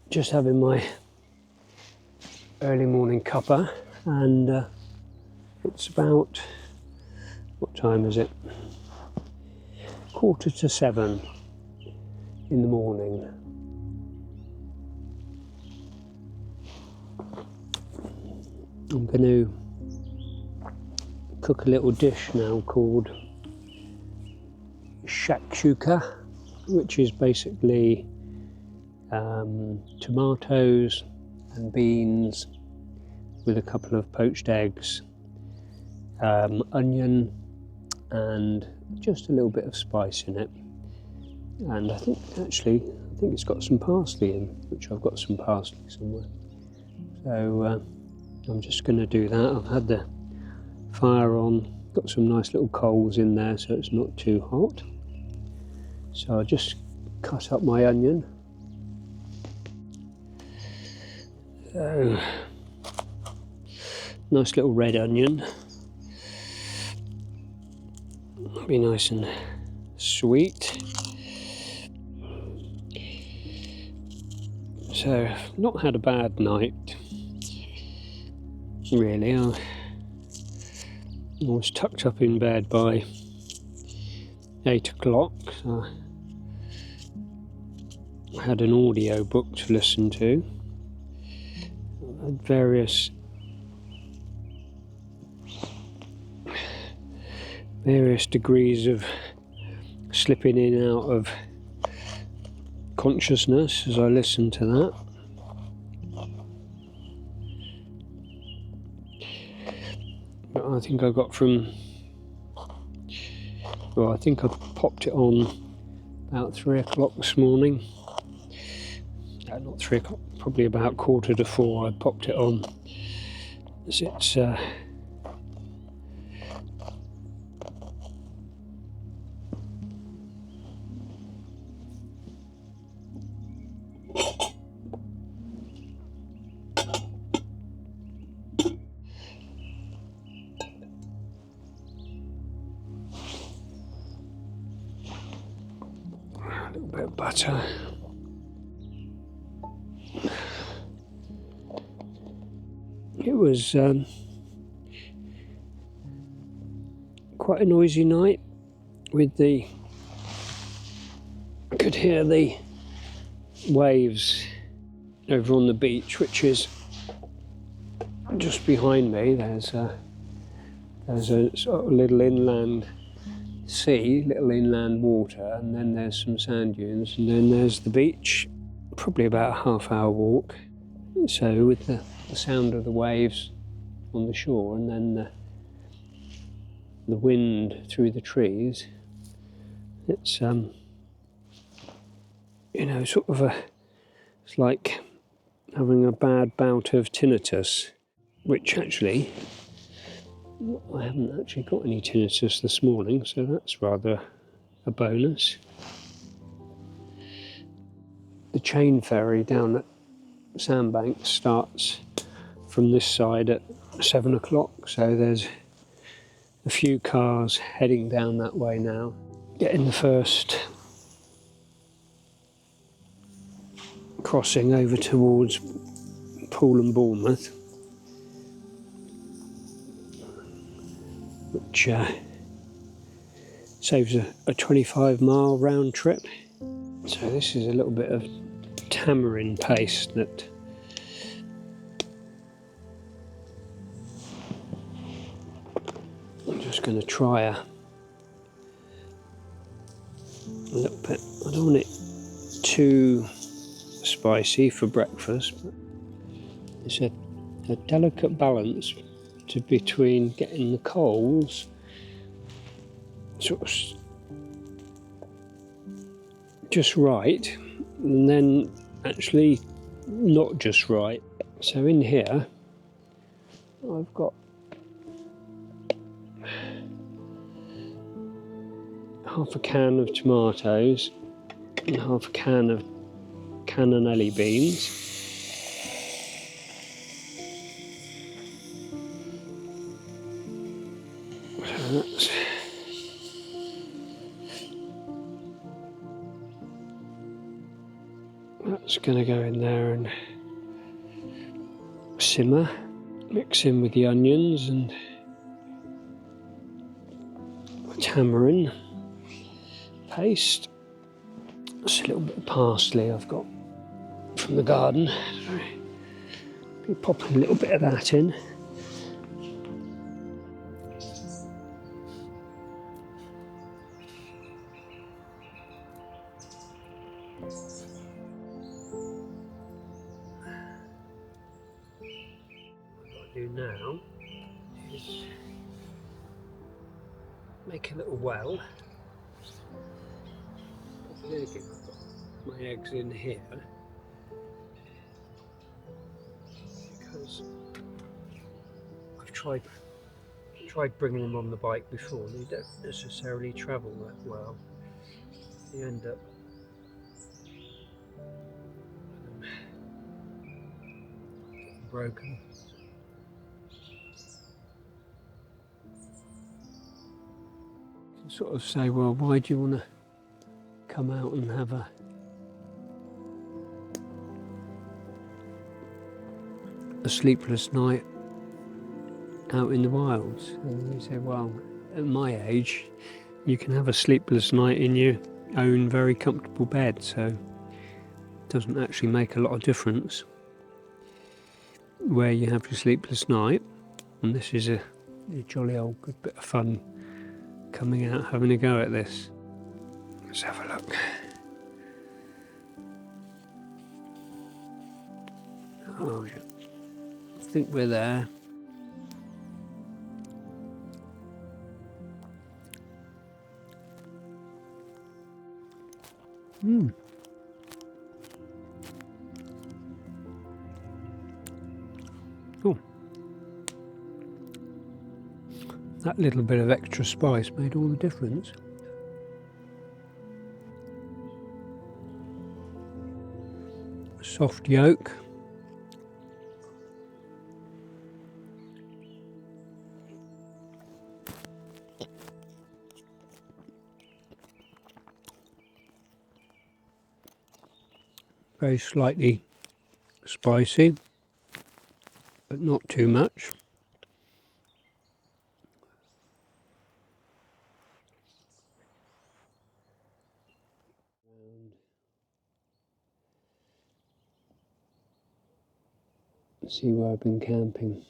just having my early morning cuppa, and it's about, what time is it? 6:45 in the morning. I'm going to cook a little dish now called Shakshuka, which is basically tomatoes and beans with a couple of poached eggs, onion, and just a little bit of spice in it. And I think it's got some parsley in, which I've got some parsley somewhere. So I'm just going to do that. I've had the fire on, got some nice little coals in there so it's not too hot. So I'll just cut up my onion. So, nice little red onion. That'll be nice and sweet. So, not had a bad night, really. I was tucked up in bed by 8 o'clock. So I had an audio book to listen to. I had various degrees of slipping in and out of consciousness as I listened to that. But I think I got I think I popped it on about 3 o'clock this morning. Not 3 o'clock, probably about 3:45 I popped it on. As it's a little bit of butter. It was quite a noisy night with I could hear the waves over on the beach, which is just behind me. There's a sort of little inland sea, little inland water, and then there's some sand dunes, and then there's the beach, probably about a half-hour walk. So with the sound of the waves on the shore, and then the wind through the trees, it's sort of it's like having a bad bout of tinnitus, which actually I haven't actually got any tinnitus this morning, so that's rather a bonus. The chain ferry down at Sandbank starts from this side at 7 o'clock, so there's a few cars heading down that way now, getting the first crossing over towards Poole and Bournemouth, which saves a 25-mile round trip. So this is a little bit of tamarind paste that I'm just going to try a little bit. I don't want it too spicy for breakfast, but it's a delicate balance between getting the coals sort of just right, and then actually not just right. So in here I've got half a can of tomatoes and half a can of cannonelli beans. So that's going to go in there and simmer, mix in with the onions and tamarind paste. Just a little bit of parsley I've got from the garden. Be popping a little bit of that in. What I'll do now is make a little well. I've got my eggs in here because I've tried bringing them on the bike before. They don't necessarily travel that well. They end up getting broken. You can sort of say, well, why do you want to come out and have a sleepless night out in the wilds? And you say, well, at my age, you can have a sleepless night in your own very comfortable bed, so it doesn't actually make a lot of difference where you have your sleepless night. And this is a jolly old good bit of fun coming out having a go at this. Let's have a look. Oh yeah, I think we're there. Oh, that little bit of extra spice made all the difference. Soft yolk. Very slightly spicy, but not too much. See where I've been camping.